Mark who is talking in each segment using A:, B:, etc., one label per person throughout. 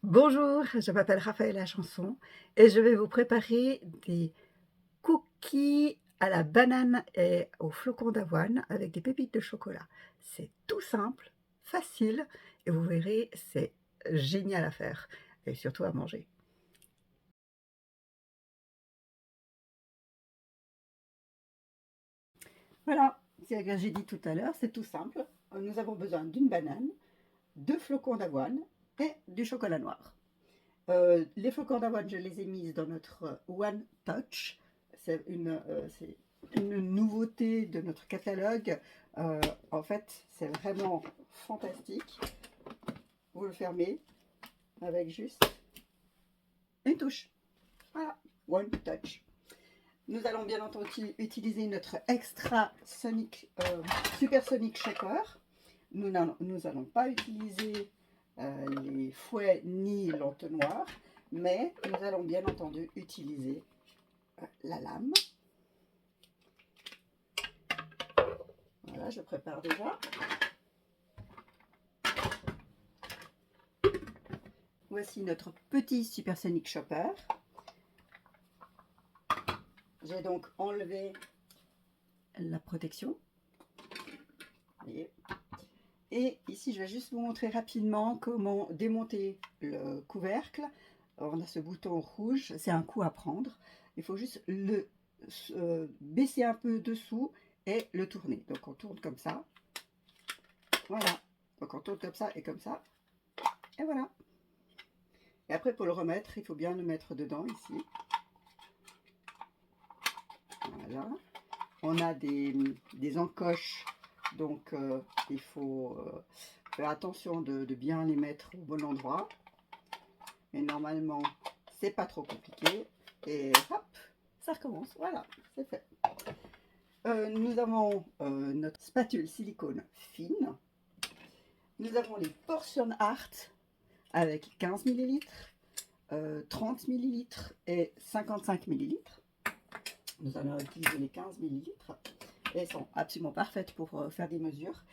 A: Bonjour, je m'appelle Raphaël Chanson et je vais vous préparer des cookies à la banane et aux flocons d'avoine avec des pépites de chocolat. C'est tout simple, facile et vous verrez, c'est génial à faire et surtout à manger. Voilà, c'est ce que j'ai dit tout à l'heure, c'est tout simple. Nous avons besoin d'une banane, de flocons d'avoine et du chocolat noir. Les flocons d'avoine, je les ai mises dans notre One Touch. C'est une nouveauté de notre catalogue. En fait, c'est vraiment fantastique. Vous le fermez avec juste une touche. Voilà, One Touch. Nous allons bien entendu utiliser notre Extra Sonic, Supersonic Shaker. Nous n'allons pas utiliser les fouets ni l'entonnoir, mais nous allons bien entendu utiliser la lame. Voilà, je prépare déjà. Voici notre petit Supersonic Chopper. J'ai donc enlevé la protection. Voyez. Et ici, je vais juste vous montrer rapidement comment démonter le couvercle. Alors, on a ce bouton rouge, c'est un coup à prendre. Il faut juste le baisser un peu dessous et le tourner. Donc, on tourne comme ça. Voilà. Donc, on tourne comme ça et comme ça. Et voilà. Et après, pour le remettre, il faut bien le mettre dedans, ici. Voilà. On a des encoches, donc il faut faire attention de bien les mettre au bon endroit. Mais normalement, c'est pas trop compliqué. Et hop, ça recommence. Voilà, c'est fait. Nous avons notre spatule silicone fine. Nous avons les Portion Art avec 15 ml, 30 ml et 55 ml. Nous allons utiliser les 15 ml. Elles sont absolument parfaites pour faire des mesures.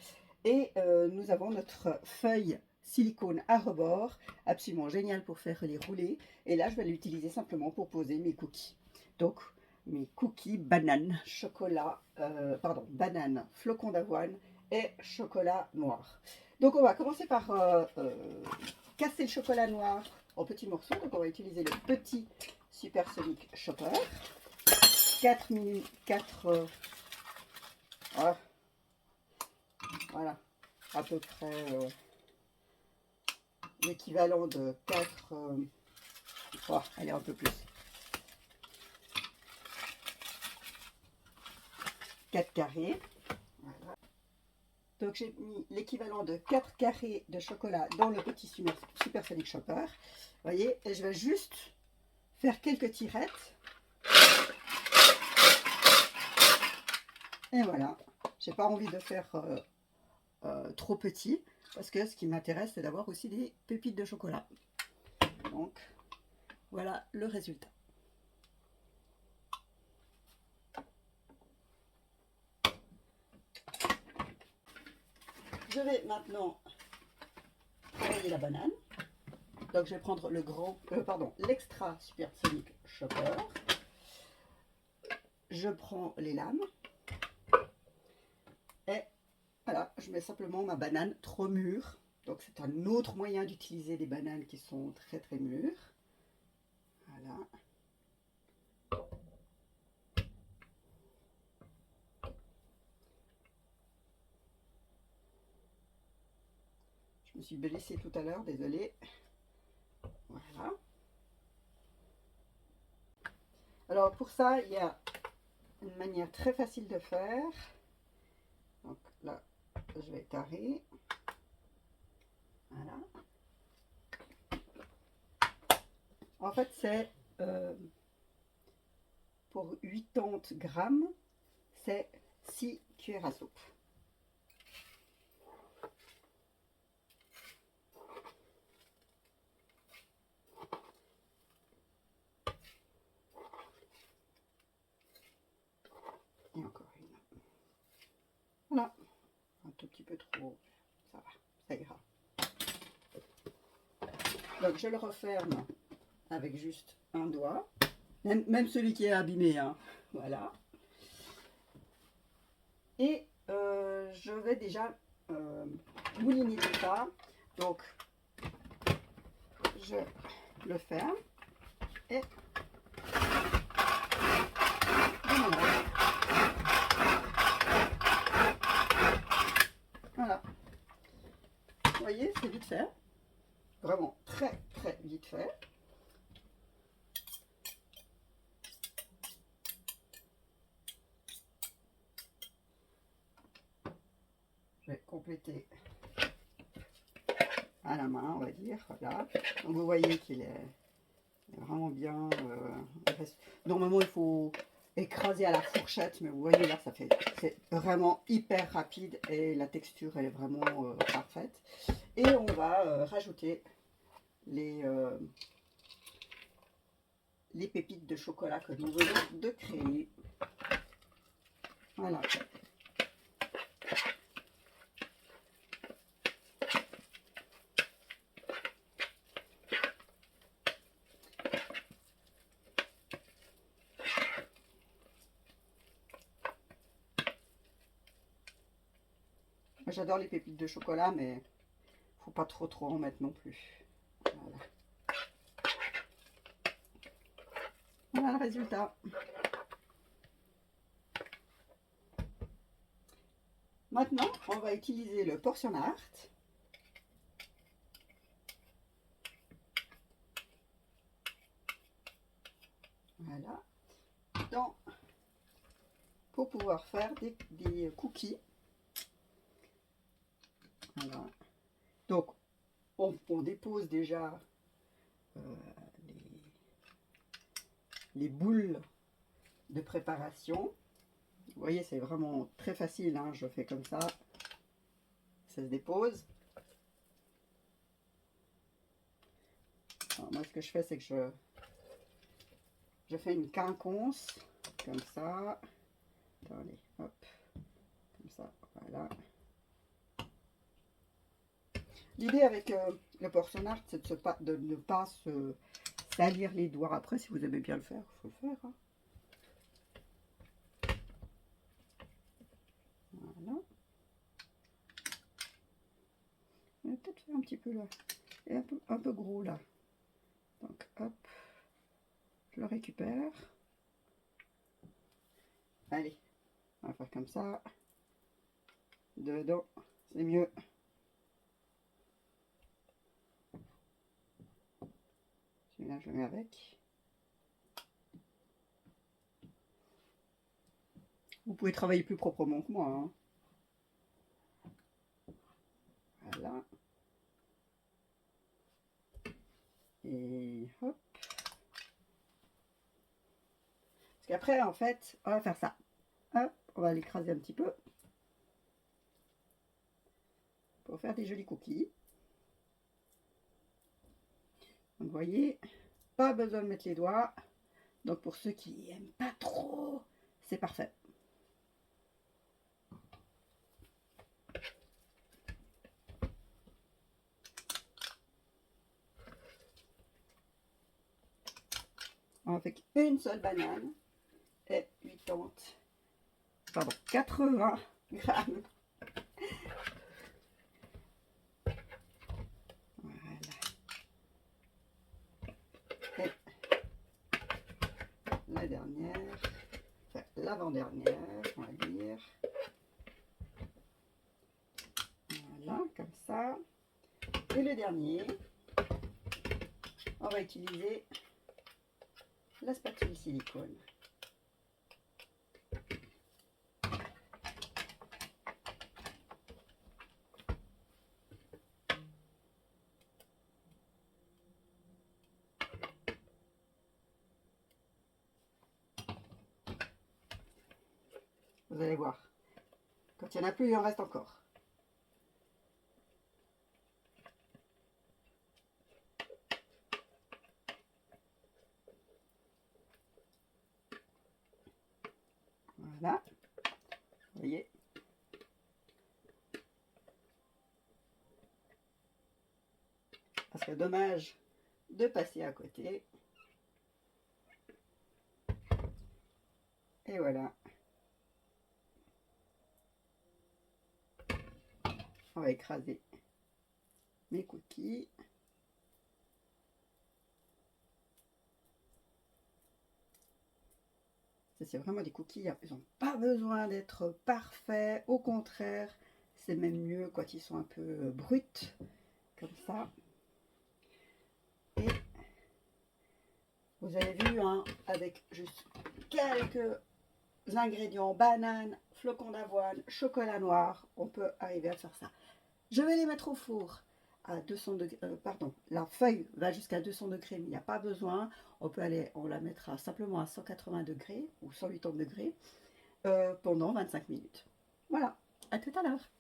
A: Et nous avons notre feuille silicone à rebord, absolument géniale pour faire les roulés. Et là, je vais l'utiliser simplement pour poser mes cookies. Donc, mes cookies banane, chocolat, banane, flocon d'avoine et chocolat noir. Donc, on va commencer par casser le chocolat noir en petits morceaux. Donc, on va utiliser le petit Supersonic Chopper. 4 minutes, 4 voilà, à peu près l'équivalent de 4, allez un peu plus, 4 carrés. Voilà. Donc j'ai mis l'équivalent de 4 carrés de chocolat dans le petit Supersonic Chopper. Vous voyez, et je vais juste faire quelques tirettes. Et voilà, j'ai pas envie de faire trop petit, parce que ce qui m'intéresse, c'est d'avoir aussi des pépites de chocolat. Donc, voilà le résultat. Je vais maintenant travailler la banane. Donc, je vais prendre l'extra Supersonic Chopper. Je prends les lames. Et voilà, je mets simplement ma banane trop mûre. Donc, c'est un autre moyen d'utiliser des bananes qui sont très très mûres. Voilà. Je me suis blessée tout à l'heure, désolée. Voilà. Alors, pour ça, il y a une manière très facile de faire. Donc là, je vais carrer. Voilà. En fait, c'est pour 80 grammes, c'est 6 cuillères à soupe. Et encore une. Voilà. Un tout petit peu trop. Ça va, ça ira. Donc je le referme avec juste un doigt, même celui qui est abîmé, hein. Voilà. Et je vais déjà mouliner tout ça. Donc je le ferme et je mélange. Voilà. Vous voyez, c'est vite fait. Vraiment très très vite fait. Je vais compléter à la main, on va dire. Voilà. Donc vous voyez qu'il est vraiment bien. Normalement, il faut écraser à la fourchette, mais vous voyez là, c'est vraiment hyper rapide et la texture elle est vraiment parfaite. Et on va rajouter les pépites de chocolat que nous venons de créer. Voilà. J'adore les pépites de chocolat, mais faut pas trop en mettre non plus. Voilà. Voilà le résultat. Maintenant, on va utiliser le portion art. Voilà. Pour pouvoir faire des cookies. Voilà. Donc, on dépose déjà les boules de préparation. Vous voyez, c'est vraiment très facile, hein. Je fais comme ça se dépose. Alors, moi, ce que je fais, c'est que je fais une quinconce, comme ça. Attendez, hop, comme ça, voilà. L'idée avec le portion art, c'est de ne pas se salir les doigts. Après, si vous aimez bien le faire, il faut le faire, hein. Voilà. On va peut-être faire un petit peu là. Et un peu gros là. Donc hop, je le récupère. Allez, on va faire comme ça. Dedans, c'est mieux. Celui-là, je le mets avec. Vous pouvez travailler plus proprement que moi, hein. Voilà. Et hop. Parce qu'après, en fait, on va faire ça. Hop, on va l'écraser un petit peu. Pour faire des jolis cookies. Donc, vous voyez, pas besoin de mettre les doigts. Donc, pour ceux qui n'aiment pas trop, c'est parfait. On fait une seule banane et 80 grammes. Voilà. Et la dernière, enfin l'avant-dernière, on va dire. Voilà, comme ça. Et le dernier, on va utiliser la spatule silicone. Vous allez voir, quand il n'y en a plus, il en reste encore. Voilà, vous voyez. Parce que dommage de passer à côté. Et voilà. On va écraser mes cookies. Ça, c'est vraiment des cookies, ils n'ont pas besoin d'être parfaits. Au contraire, c'est même mieux quand ils sont un peu bruts, comme ça. Et vous avez vu, hein, avec juste quelques ingrédients, bananes, flocons d'avoine, chocolat noir, on peut arriver à faire ça. Je vais les mettre au four à 200 degrés, pardon, la feuille va jusqu'à 200 degrés, mais il n'y a pas besoin. On la mettra simplement à 180 degrés ou 180 degrés pendant 25 minutes. Voilà, à tout à l'heure.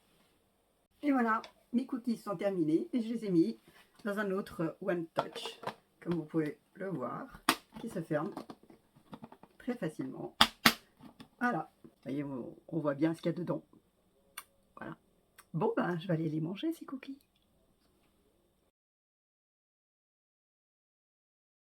A: Et voilà, mes cookies sont terminés et je les ai mis dans un autre One Touch, comme vous pouvez le voir, qui se ferme très facilement. Voilà, vous voyez, on voit bien ce qu'il y a dedans. Voilà. Bon, ben, je vais aller les manger, ces cookies.